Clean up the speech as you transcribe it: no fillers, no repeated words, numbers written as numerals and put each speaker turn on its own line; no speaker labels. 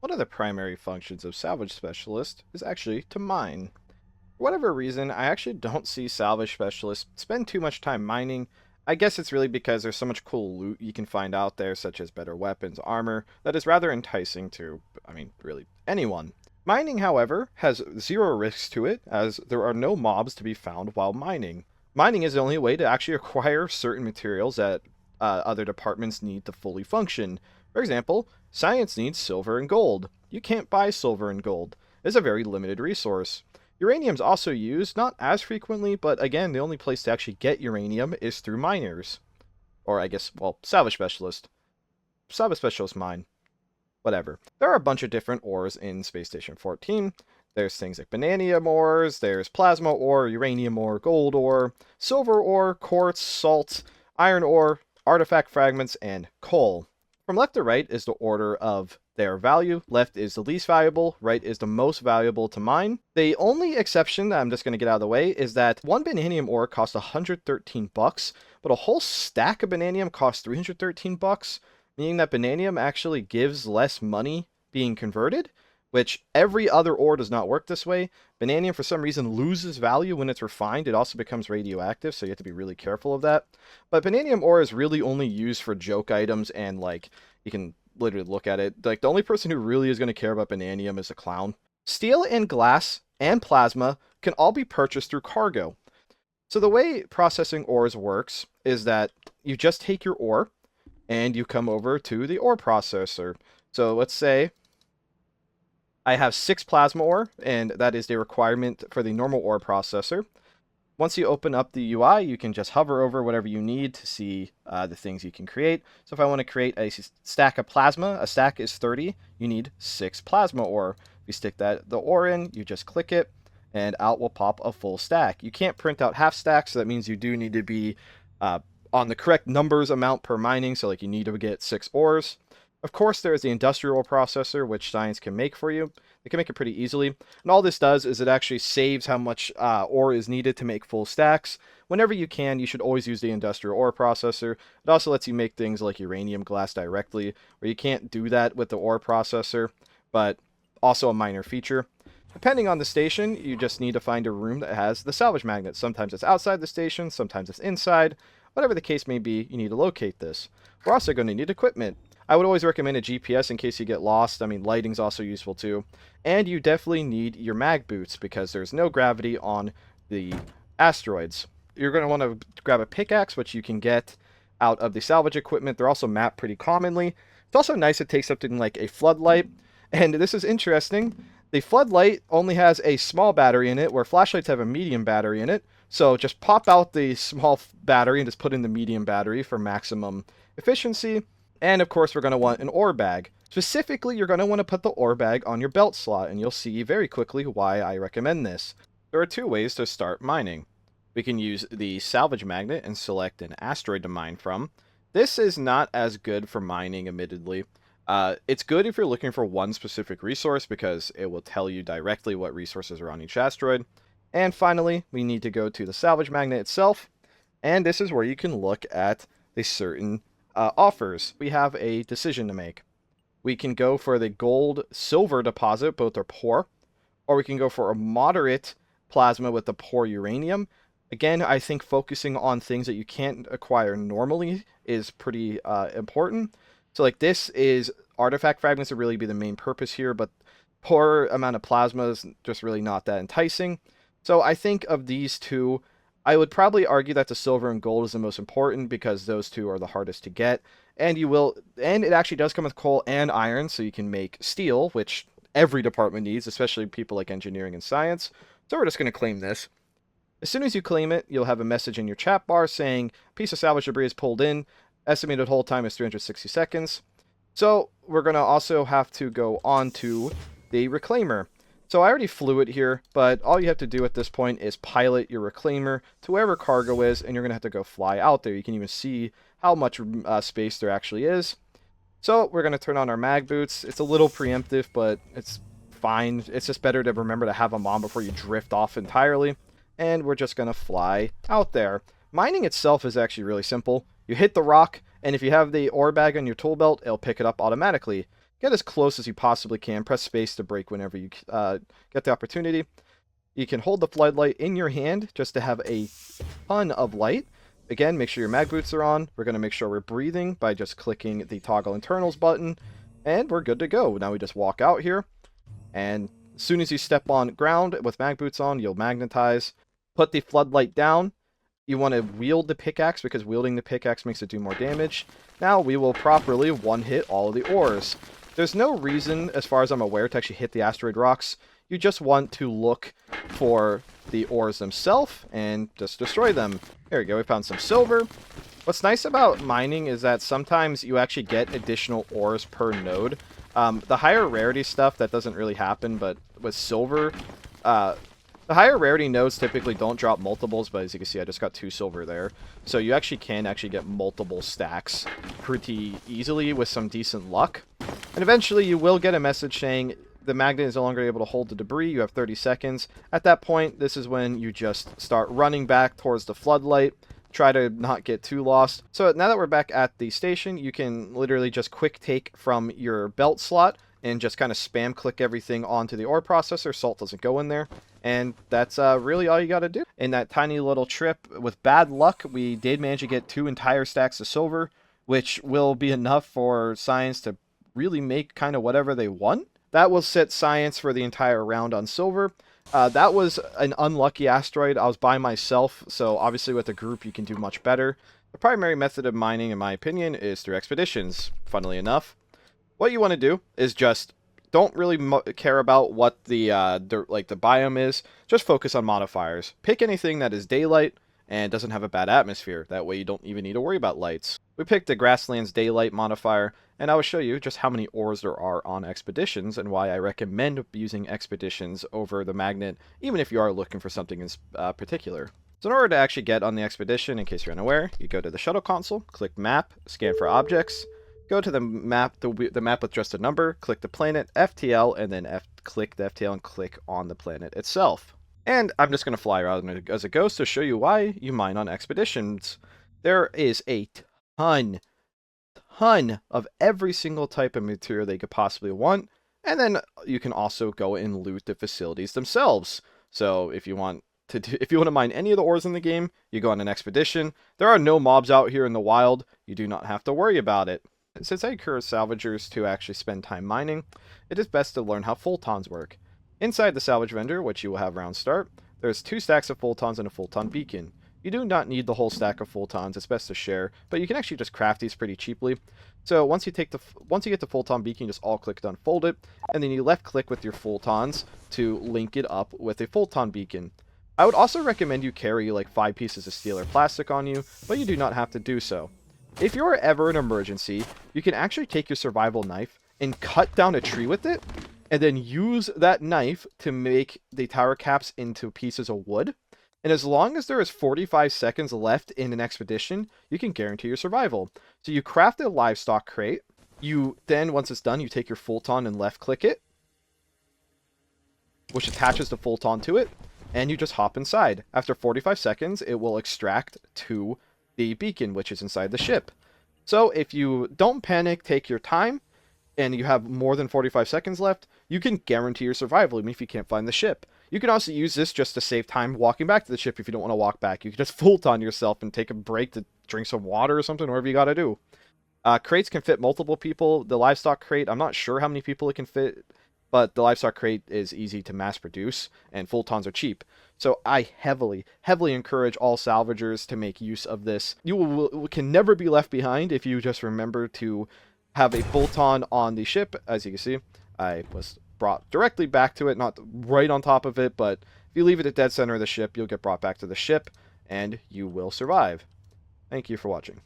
One of the primary functions of salvage specialists is actually to mine. For whatever reason, I actually don't see salvage specialists spend too much time mining. I guess it's really because there's so much cool loot you can find out there, such as better weapons, armor, that is rather enticing to, really anyone. Mining, however, has zero risks to it, as there are no mobs to be found while mining. Mining is the only way to actually acquire certain materials that other departments need to fully function. For example, science needs silver and gold. You can't buy silver and gold. It's a very limited resource. Uranium is also used, not as frequently, but again, the only place to actually get uranium is through miners. Or I guess, well, salvage specialist. Salvage specialist mine. Whatever. There are a bunch of different ores in Space Station 14. There's things like bananium ores, there's plasma ore, uranium ore, gold ore, silver ore, quartz, salt, iron ore, artifact fragments, and coal. From left to right is the order of their value. Left is the least valuable, right is the most valuable to mine. The only exception that I'm just going to get out of the way is that one bananium ore costs 113 bucks, but a whole stack of bananium costs 313 bucks, meaning that bananium actually gives less money being converted, which every other ore does not work this way. Bananium, for some reason, loses value when it's refined. It also becomes radioactive, so you have to be really careful of that. But bananium ore is really only used for joke items, and, like, you can literally look at it. Like, the only person who really is going to care about bananium is a clown. Steel and glass and plasma can all be purchased through cargo. So the way processing ores works is that you just take your ore, and you come over to the ore processor. So let's say I have 6 plasma ore, and that is the requirement for the normal ore processor. Once you open up the UI, you can just hover over whatever you need to see the things you can create. So if I want to create a stack of plasma, a stack is 30, you need 6 plasma ore. If you stick the ore in, you just click it, and out will pop a full stack. You can't print out half stacks, so that means you do need to be on the correct numbers amount per mining, so like you need to get 6 ores. Of course, there is the industrial processor, which science can make for you. They can make it pretty easily. And all this does is it actually saves how much ore is needed to make full stacks. Whenever you can, you should always use the industrial ore processor. It also lets you make things like uranium glass directly, where you can't do that with the ore processor, but also a minor feature. Depending on the station, you just need to find a room that has the salvage magnet. Sometimes it's outside the station, sometimes it's inside. Whatever the case may be, you need to locate this. We're also going to need equipment. I would always recommend a GPS in case you get lost. I mean, lighting's also useful too. And you definitely need your mag boots because there's no gravity on the asteroids. You're going to want to grab a pickaxe, which you can get out of the salvage equipment. They're also mapped pretty commonly. It's also nice to take something like a floodlight. And this is interesting. The floodlight only has a small battery in it, where flashlights have a medium battery in it. So just pop out the small battery and just put in the medium battery for maximum efficiency. And of course, we're going to want an ore bag. Specifically, you're going to want to put the ore bag on your belt slot, and you'll see very quickly why I recommend this. There are 2 ways to start mining. We can use the salvage magnet and select an asteroid to mine from. This is not as good for mining, admittedly. It's good if you're looking for one specific resource because it will tell you directly what resources are on each asteroid. And finally, we need to go to the salvage magnet itself, and this is where you can look at the certain offers. We have a decision to make. We can go for the gold silver deposit, both are poor, or we can go for a moderate plasma with the poor uranium. Again, I think focusing on things that you can't acquire normally is pretty important. So like this is artifact fragments would really be the main purpose here, but poor amount of plasma is just really not that enticing. So I think of these two, I would probably argue that the silver and gold is the most important because those two are the hardest to get. And it actually does come with coal and iron, so you can make steel, which every department needs, especially people like engineering and science. So we're just going to claim this. As soon as you claim it, you'll have a message in your chat bar saying, piece of salvage debris is pulled in, estimated hold time is 360 seconds. So we're going to also have to go on to the reclaimer. So I already flew it here, but all you have to do at this point is pilot your reclaimer to wherever cargo is, and you're going to have to go fly out there. You can even see how much space there actually is. So we're going to turn on our mag boots. It's a little preemptive, but it's fine. It's just better to remember to have them on before you drift off entirely. And we're just going to fly out there. Mining itself is actually really simple. You hit the rock, and if you have the ore bag on your tool belt, it'll pick it up automatically. get as close as you possibly can. Press space to brake whenever you get the opportunity. You can hold the floodlight in your hand just to have a ton of light. Again, make sure your mag boots are on. We're going to make sure we're breathing by just clicking the toggle internals button, and we're good to go. Now we just walk out here, and as soon as you step on ground with mag boots on, you'll magnetize. Put the floodlight down. You want to wield the pickaxe because wielding the pickaxe makes it do more damage. Now we will properly one-hit all of the ores. There's no reason, as far as I'm aware, to actually hit the asteroid rocks. You just want to look for the ores themselves and just destroy them. There we go, we found some silver. What's nice about mining is that sometimes you actually get additional ores per node. The higher rarity stuff, that doesn't really happen, but with silver, the higher rarity nodes typically don't drop multiples, but as you can see, I just got 2 silver there. So you actually can get multiple stacks pretty easily with some decent luck. And eventually you will get a message saying the magnet is no longer able to hold the debris. You have 30 seconds. At that point, this is when you just start running back towards the floodlight. Try to not get too lost. So now that we're back at the station, you can literally just quick take from your belt slot and just kind of spam click everything onto the ore processor. Salt doesn't go in there. And that's really all you got to do. In that tiny little trip, with bad luck, we did manage to get 2 entire stacks of silver, which will be enough for science to really make kind of whatever they want. That will set science for the entire round on silver. That was an unlucky asteroid. I was by myself, so obviously with a group you can do much better. The primary method of mining, in my opinion, is through expeditions, funnily enough. What you want to do is just don't really care about what the biome is. Just focus on modifiers. Pick anything that is daylight and doesn't have a bad atmosphere. That way you don't even need to worry about lights. We picked the Grasslands Daylight modifier, and I will show you just how many ores there are on expeditions and why I recommend using expeditions over the magnet, even if you are looking for something in particular. So in order to actually get on the expedition, in case you're unaware, you go to the shuttle console, click Map, scan for objects, go to the map, the map with just a number, click the planet, FTL, and then click the FTL and click on the planet itself. And I'm just going to fly around as a ghost to show you why you mine on expeditions. There is a ton of every single type of material they could possibly want, and then you can also go and loot the facilities themselves. So if you want to mine any of the ores in the game, you go on an expedition. There are no mobs out here in the wild. You do not have to worry about it. Since I encourage salvagers to actually spend time mining, it is best to learn how fultons work. Inside the salvage vendor, which you will have round start, there's 2 stacks of fultons and a fulton beacon. You do not need the whole stack of fultons, it's best to share, but you can actually just craft these pretty cheaply. So once you get the fulton beacon, just all click to unfold it, and then you left click with your fultons to link it up with a fulton beacon. I would also recommend you carry like 5 pieces of steel or plastic on you, but you do not have to do so. If you're ever in an emergency, you can actually take your survival knife and cut down a tree with it, and then use that knife to make the tower caps into pieces of wood. And as long as there is 45 seconds left in an expedition, you can guarantee your survival. So you craft a livestock crate. You then, once it's done, you take your fulton and left click it, which attaches the fulton to it, and you just hop inside. After 45 seconds, it will extract to the beacon, which is inside the ship. So if you don't panic, take your time, and you have more than 45 seconds left, you can guarantee your survival, even if you can't find the ship. You can also use this just to save time walking back to the ship if you don't want to walk back. You can just fulton yourself and take a break to drink some water or something, whatever you got to do. Crates can fit multiple people. The livestock crate, I'm not sure how many people it can fit, but the livestock crate is easy to mass produce, and fultons are cheap. So I heavily encourage all salvagers to make use of this. You can never be left behind if you just remember to have a fulton on the ship. As you can see, I was brought directly back to it, not right on top of it, but if you leave it at dead center of the ship, you'll get brought back to the ship, and you will survive. Thank you for watching.